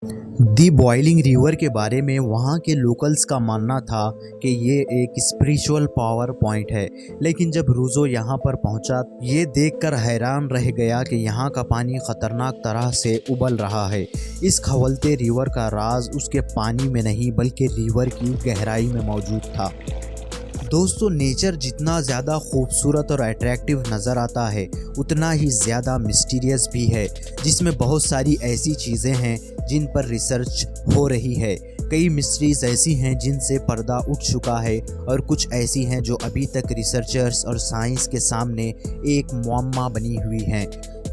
दी boiling river के बारे में वहाँ के लोकल्स का मानना था कि ये एक स्पिरिचुअल पावर पॉइंट है, लेकिन जब रूजो यहाँ पर पहुँचा ये देखकर हैरान रह गया कि यहाँ का पानी खतरनाक तरह से उबल रहा है। इस खवलते रिवर का राज उसके पानी में नहीं बल्कि रिवर की गहराई में मौजूद था। दोस्तों, नेचर जितना ज़्यादा खूबसूरत और अट्रैक्टिव नज़र आता है उतना ही ज़्यादा मिस्टीरियस भी है, जिसमें बहुत सारी ऐसी चीज़ें हैं जिन पर रिसर्च हो रही है। कई मिस्ट्रीज ऐसी हैं जिनसे पर्दा उठ चुका है और कुछ ऐसी हैं जो अभी तक रिसर्चर्स और साइंस के सामने एक मुअम्मा बनी हुई हैं।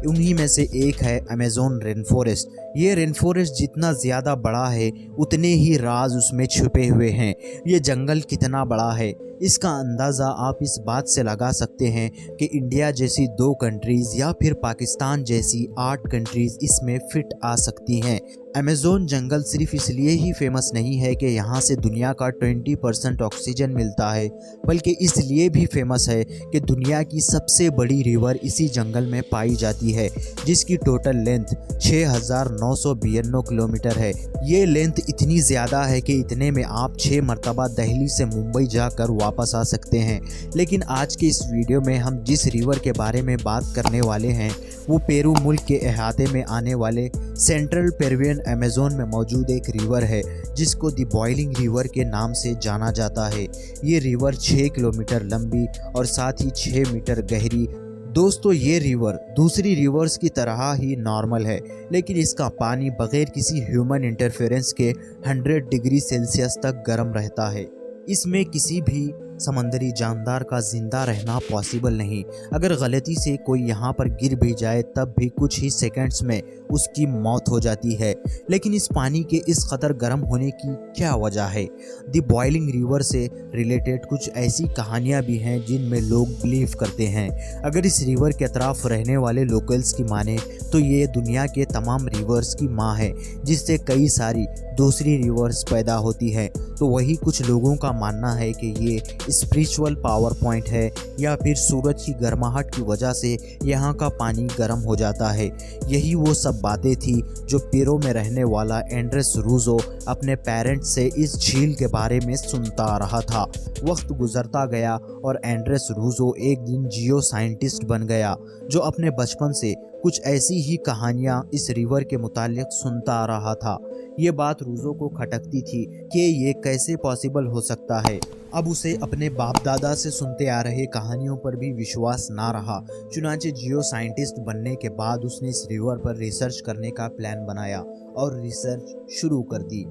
उन्हीं में से एक है अमेज़न रेन फॉरेस्ट। ये रेन फॉरेस्ट जितना ज़्यादा बड़ा है उतने ही राज उसमें छुपे हुए हैं। ये जंगल कितना बड़ा है इसका अंदाज़ा आप इस बात से लगा सकते हैं कि इंडिया जैसी 2 कंट्रीज़ या फिर पाकिस्तान जैसी 8 कंट्रीज़ इसमें फिट आ सकती हैं। अमेज़न जंगल सिर्फ इसलिए ही फेमस नहीं है कि यहाँ से दुनिया का 20% ऑक्सीजन मिलता है, बल्कि इसलिए भी फेमस है कि दुनिया की सबसे बड़ी रिवर इसी जंगल में पाई जाती है, जिसकी टोटल लेंथ 6,992 किलोमीटर है। ये लेंथ इतनी ज़्यादा है कि इतने में आप 6 मरतबा दिल्ली से मुंबई जाकर वापस आ सकते हैं। लेकिन आज के इस वीडियो में हम जिस रिवर के बारे में बात करने वाले हैं वो पेरू मुल्क के अहाते में आने वाले सेंट्रल पेरुवियन अमेज़न में मौजूद एक रिवर है, जिसको दी बॉइलिंग रिवर के नाम से जाना जाता है। ये रिवर 6 किलोमीटर लंबी और साथ ही 6 मीटर गहरी। दोस्तों, ये रिवर दूसरी रिवर्स की तरह ही नॉर्मल है, लेकिन इसका पानी बगैर किसी ह्यूमन इंटरफेरेंस के 100 डिग्री सेल्सियस तक गर्म रहता है। इसमें किसी भी समंदरी जानदार का जिंदा रहना पॉसिबल नहीं। अगर गलती से कोई यहाँ पर गिर भी जाए तब भी कुछ ही सेकंड्स में उसकी मौत हो जाती है। लेकिन इस पानी के इस कदर गर्म होने की क्या वजह है? द बॉइलिंग रिवर से रिलेटेड कुछ ऐसी कहानियाँ भी हैं जिनमें लोग बिलीव करते हैं। अगर इस रिवर के अतराफ रहने वाले लोकल्स की माने तो ये दुनिया के तमाम रिवर्स की माँ है, जिससे कई सारी दूसरी रिवर्स पैदा होती हैं। तो वही कुछ लोगों का मानना है कि ये स्पिरिचुअल पावर पॉइंट है या फिर सूरज की गर्माहट की वजह से यहाँ का पानी गर्म हो जाता है। यही वो सब बातें थी जो पेरू में रहने वाला एंड्रेस रूजो अपने पेरेंट्स से इस झील के बारे में सुनता आ रहा था। वक्त गुजरता गया और एंड्रेस रूजो एक दिन जियो साइंटिस्ट बन गया, जो अपने बचपन से कुछ ऐसी ही कहानियाँ इस रिवर के मुतालिक सुनता आ रहा था। ये बात रूजो को खटकती थी कि ये कैसे पॉसिबल हो सकता है। अब उसे अपने बाप दादा से सुनते आ रहे कहानियों पर भी विश्वास ना रहा। चुनांचे जियो साइंटिस्ट बनने के बाद उसने इस रिवर पर रिसर्च करने का प्लान बनाया और रिसर्च शुरू कर दी।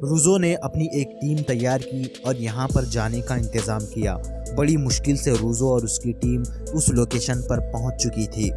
रूजो ने अपनी एक टीम तैयार की और यहाँ पर जाने का इंतज़ाम किया। बड़ी मुश्किल से रूजो और उसकी टीम उस लोकेशन पर पहुँच चुकी थी।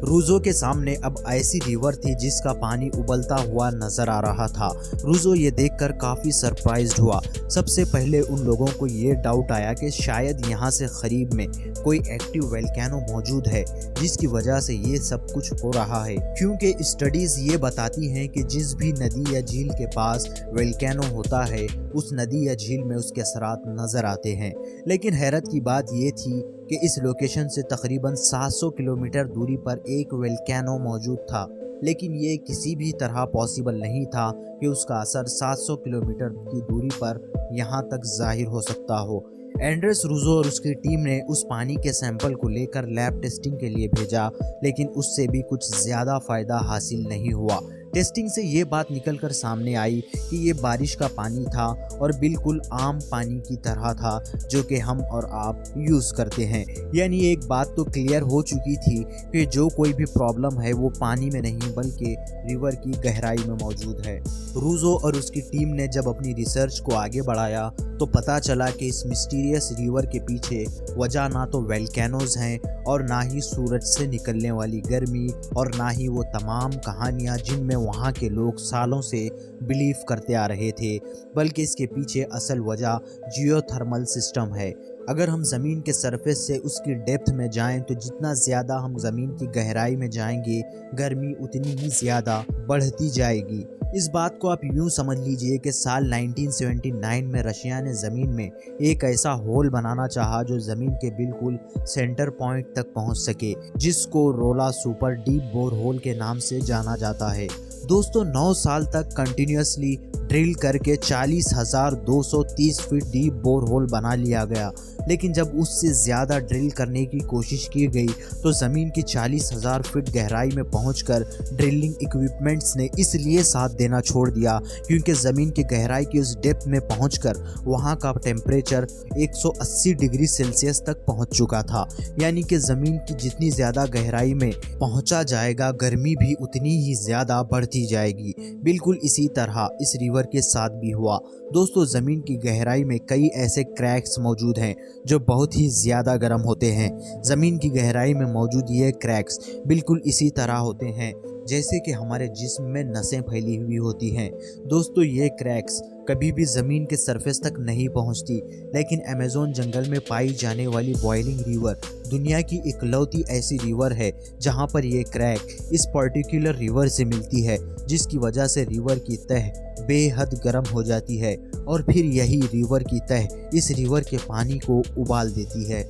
रूजो के सामने अब ऐसी रिवर थी जिसका पानी उबलता हुआ नजर आ रहा था। रूजो ये देखकर काफ़ी सरप्राइज्ड हुआ। सबसे पहले उन लोगों को ये डाउट आया कि शायद यहाँ से करीब में कोई एक्टिव वोल्केनो मौजूद है, जिसकी वजह से ये सब कुछ हो रहा है, क्योंकि स्टडीज़ ये बताती हैं कि जिस भी नदी या झील के पास वोल्केनो होता है उस नदी या झील में उसके असरात नज़र आते हैं। लेकिन हैरत की बात ये थी कि इस लोकेशन से तकरीबन 700 किलोमीटर दूरी पर एक वोल्केनो मौजूद था, लेकिन ये किसी भी तरह पॉसिबल नहीं था कि उसका असर 700 किलोमीटर की दूरी पर यहाँ तक जाहिर हो सकता हो। एंड्रेस रूजो और उसकी टीम ने उस पानी के सैंपल को लेकर लैब टेस्टिंग के लिए भेजा, लेकिन उससे भी कुछ ज़्यादा फ़ायदा हासिल नहीं हुआ। टेस्टिंग से ये बात निकलकर सामने आई कि ये बारिश का पानी था और बिल्कुल आम पानी की तरह था जो कि हम और आप यूज़ करते हैं। यानी एक बात तो क्लियर हो चुकी थी कि जो कोई भी प्रॉब्लम है वो पानी में नहीं बल्कि रिवर की गहराई में मौजूद है। रूजो और उसकी टीम ने जब अपनी रिसर्च को आगे बढ़ाया तो पता चला कि इस मिस्टीरियस रिवर के पीछे वजह ना तो वोल्केनोज हैं और ना ही सूरज से निकलने वाली गर्मी और ना ही वो तमाम कहानियाँ जिनमें वहाँ के लोग सालों से बिलीव करते आ रहे थे, बल्कि इसके पीछे असल वजह जियोथर्मल सिस्टम है। अगर हम ज़मीन के सरफेस से उसकी डेप्थ में जाएं तो जितना ज़्यादा हम ज़मीन की गहराई में जाएंगे गर्मी उतनी ही ज़्यादा बढ़ती जाएगी। इस बात को आप यूं समझ लीजिए कि साल 1979 में रशिया ने ज़मीन में एक ऐसा होल बनाना चाहा जो ज़मीन के बिल्कुल सेंटर पॉइंट तक पहुंच सके, जिसको रोला सुपर डीप बोर होल के नाम से जाना जाता है। दोस्तों 9 साल तक कंटिन्यूसली ड्रिल करके 40,230 फीट डीप बोर होल बना लिया गया, लेकिन जब उससे ज़्यादा ड्रिल करने की कोशिश की गई तो ज़मीन की 40,000 फीट गहराई में पहुंचकर ड्रिलिंग इक्विपमेंट्स ने इसलिए साथ देना छोड़ दिया क्योंकि ज़मीन की गहराई की उस डेप्थ में पहुंचकर वहां का टेम्परेचर 180 डिग्री सेल्सियस तक पहुंच चुका था। यानी कि ज़मीन की जितनी ज़्यादा गहराई में पहुंचा जाएगा, गर्मी भी उतनी ही ज़्यादा बढ़ती जाएगी। बिल्कुल इसी तरह इस रिवर के साथ भी हुआ। दोस्तों ज़मीन की गहराई में कई ऐसे क्रैक्स मौजूद हैं जो बहुत ही ज़्यादा गर्म होते हैं। ज़मीन की गहराई में मौजूद ये क्रैक्स बिल्कुल इसी तरह होते हैं जैसे कि हमारे जिस्म में नसें फैली हुई होती हैं। दोस्तों ये क्रैक्स कभी भी ज़मीन के सरफेस तक नहीं पहुंचती, लेकिन अमेज़न जंगल में पाई जाने वाली बॉइलिंग रिवर दुनिया की इकलौती ऐसी रिवर है जहां पर ये क्रैक इस पर्टिकुलर रिवर से मिलती है, जिसकी वजह से रिवर की तह बेहद गर्म हो जाती है और फिर यही रिवर की तह इस रिवर के पानी को उबाल देती है।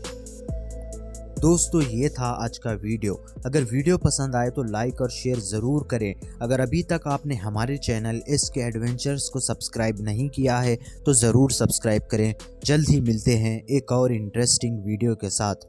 दोस्तों ये था आज का वीडियो। अगर वीडियो पसंद आए तो लाइक और शेयर ज़रूर करें। अगर अभी तक आपने हमारे चैनल SK एडवेंचर्स को सब्सक्राइब नहीं किया है तो ज़रूर सब्सक्राइब करें। जल्द ही मिलते हैं एक और इंटरेस्टिंग वीडियो के साथ।